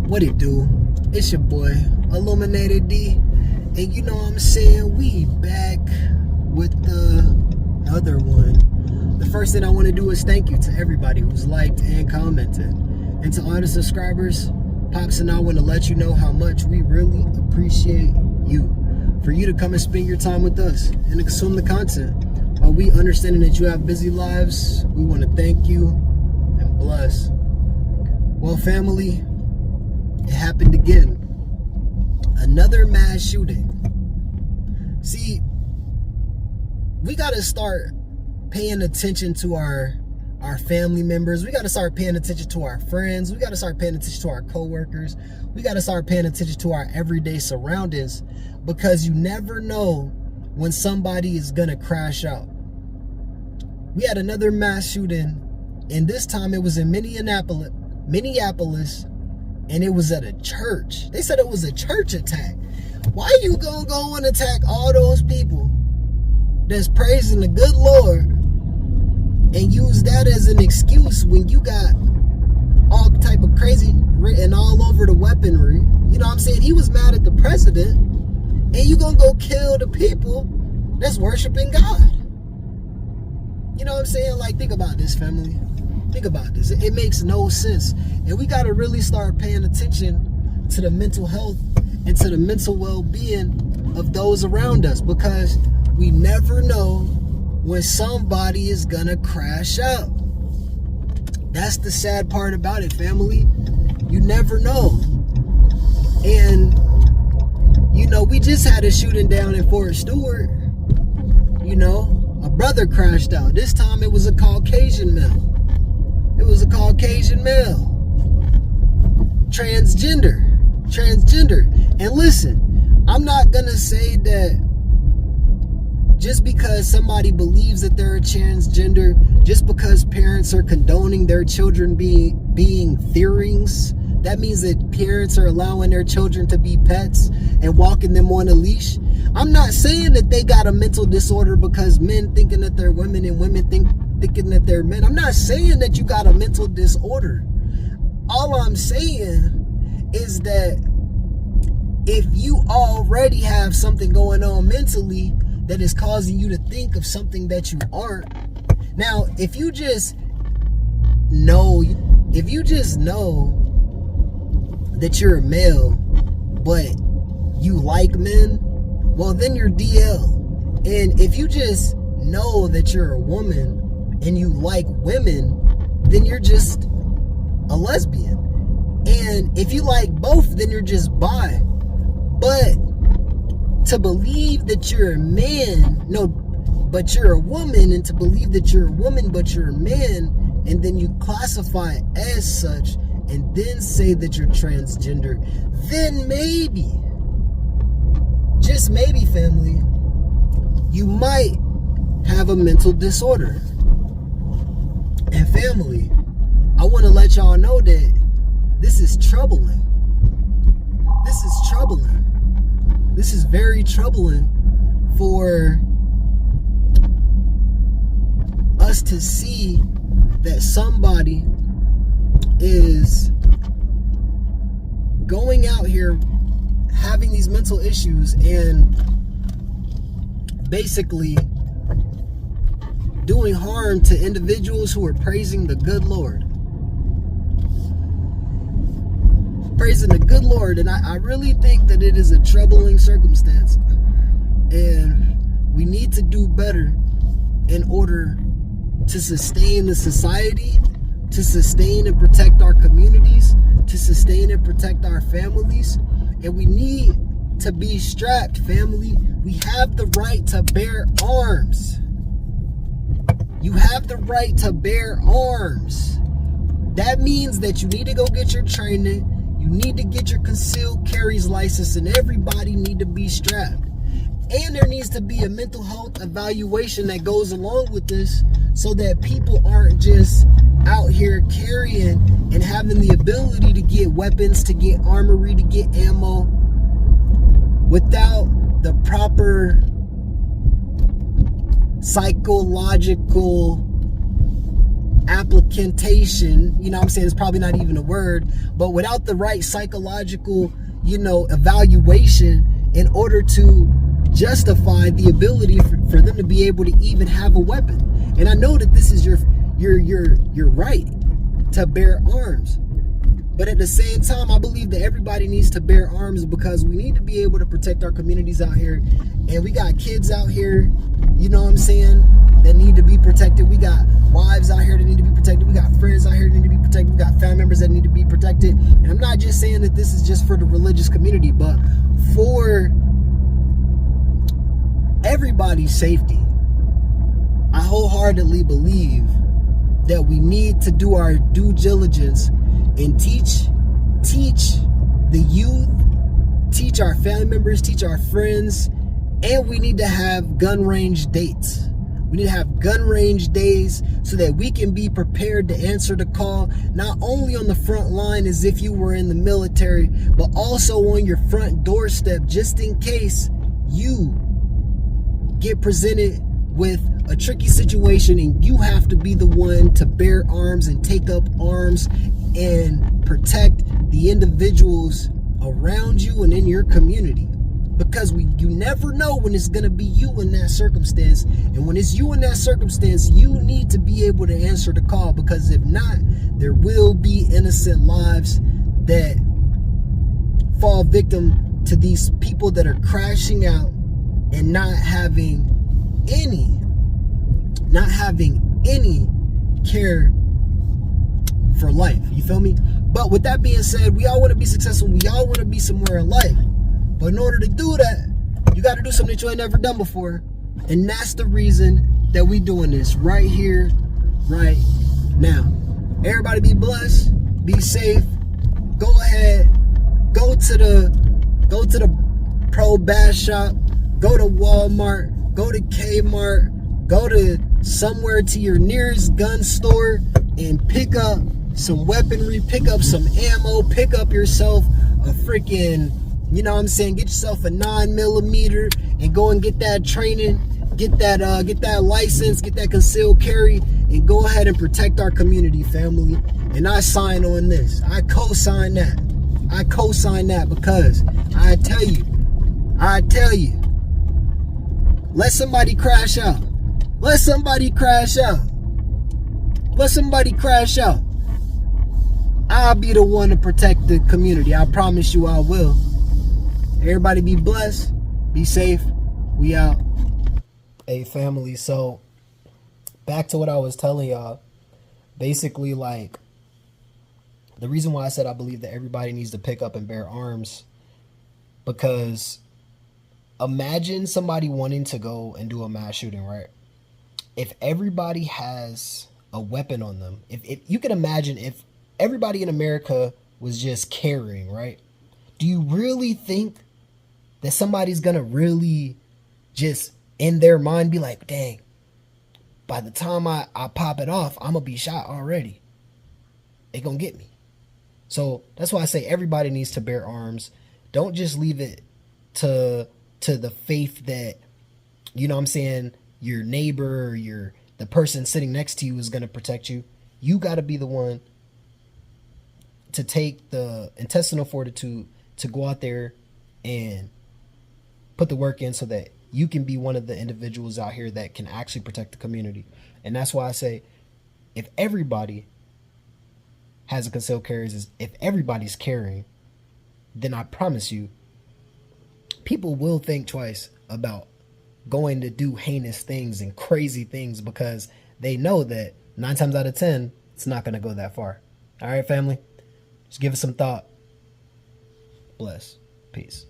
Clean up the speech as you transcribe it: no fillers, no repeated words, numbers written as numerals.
What it do? It's your boy, Illuminated D. And you know what I'm saying? We back with another one. The first thing I want to do is thank you to everybody who's liked and commented. And to all the subscribers, Pops and I want to let you know how much we really appreciate you. For you to come and spend your time with us and to consume the content. While we understanding that you have busy lives, we want to thank you and bless. Well, family, it happened again. Another mass shooting. See, we got to start paying attention to our family members. We got to start paying attention to our friends. We got to start paying attention to our coworkers. We got to start paying attention to our everyday surroundings, because you never know when somebody is going to crash out. We had another mass shooting, and this time it was in Minneapolis, and it was at a church. They said it was a church attack. Why you gonna go and attack all those people that's praising the good Lord and use that as an excuse when you got all type of crazy written all over the weaponry? You know what I'm saying? He was mad at the president, and you gonna go kill the people that's worshiping God. You know what I'm saying? Like, think about this, family. Think about this. It makes no sense. And we got to really start paying attention to the mental health and to the mental well-being of those around us, because we never know when somebody is going to crash out. That's the sad part about it, family. You never know. And, you know, we just had a shooting down in Fort Stewart. You know, a brother crashed out. This time it was a Caucasian male. It was a Caucasian male. Transgender. And listen, I'm not going to say that just because somebody believes that they're a transgender, just because parents are condoning their children being theorings, that means that parents are allowing their children to be pets and walking them on a leash. I'm not saying that they got a mental disorder because men thinking that they're women and women thinking that they're men. I'm not saying that you got a mental disorder. All I'm saying is that if you already have something going on mentally that is causing you to think of something that you aren't. Now, if you just know that you're a male, but you like men, well, then you're DL. And if you just know that you're a woman and you like women, then you're just a lesbian. And if you like both, then you're just bi. But to believe that you're a man, but you're a woman, and to believe that you're a woman but you're a man, and then you classify it as such, and then say that you're transgender, then maybe, just maybe, family, you might have a mental disorder. And family, I want to let y'all know that this is troubling. This is troubling. This is very troubling for us to see that somebody is going out here having these mental issues and basically doing harm to individuals who are praising the good Lord. Praising the good Lord. And I really think that it is a troubling circumstance. And we need to do better in order to sustain the society, to sustain and protect our communities, to sustain and protect our families. And we need to be strapped, family. We have the right to bear arms. You have the right to bear arms. That means that you need to go get your training. You need to get your concealed carries license, and everybody need to be strapped. And there needs to be a mental health evaluation that goes along with this, so that people aren't just out here carrying and having the ability to get weapons, to get armory, to get ammo without the proper psychological application, you know what I'm saying, it's probably not even a word, but without the right psychological, evaluation in order to justify the ability for them to be able to even have a weapon. And I know that this is your right to bear arms. But at the same time, I believe that everybody needs to bear arms because we need to be able to protect our communities out here. And we got kids out here, you know what I'm saying, that need to be protected. We got wives out here that need to be protected. We got friends out here that need to be protected. We got family members that need to be protected. And I'm not just saying that this is just for the religious community, but for everybody's safety. I wholeheartedly believe that we need to do our due diligence and teach the youth, teach our family members, teach our friends, and we need to have gun range dates. We need to have gun range days so that we can be prepared to answer the call, not only on the front line as if you were in the military, but also on your front doorstep, just in case you get presented with a tricky situation and you have to be the one to bear arms and take up arms and protect the individuals around you and in your community. Because you never know when it's going to be you in that circumstance. And when it's you in that circumstance, you need to be able to answer the call. Because if not, there will be innocent lives that fall victim to these people that are crashing out and not having any care for life. You feel me? But with that being said, we all want to be successful. We all want to be somewhere in life. But in order to do that, you got to do something that you ain't never done before. And that's the reason that we doing this right here, right now. Everybody be blessed, be safe. Go ahead, go to the Pro Bass Shop, go to Walmart, go to Kmart, go to somewhere to your nearest gun store and pick up some weaponry, pick up some ammo, pick up yourself a freaking, you know what I'm saying, get yourself a 9mm and go and get that training, get that license, get that concealed carry, and go ahead and protect our community, family. And I sign on this. I co-sign that. I co-sign that because I tell you, let somebody crash out. Let somebody crash out. Let somebody crash out. I'll be the one to protect the community. I promise you I will. Everybody be blessed. Be safe. We out. Hey, family. So, back to what I was telling y'all. Basically, like, the reason why I said I believe that everybody needs to pick up and bear arms, because imagine somebody wanting to go and do a mass shooting, right? If everybody has a weapon on them, if you can imagine if everybody in America was just carrying, right? Do you really think that somebody's gonna really just in their mind be like, dang, by the time I pop it off, I'm gonna be shot already. They gonna get me. So that's why I say everybody needs to bear arms. Don't just leave it to the faith that, you know what I'm saying, your neighbor or the person sitting next to you is gonna protect you. You gotta be the one to take the intestinal fortitude to go out there and put the work in so that you can be one of the individuals out here that can actually protect the community. And that's why I say, if everybody has a concealed carry, if everybody's carrying, then I promise you, people will think twice about going to do heinous things and crazy things because they know that 9 times out of 10, it's not going to go that far. All right, family? Just give it some thought. Bless. Peace.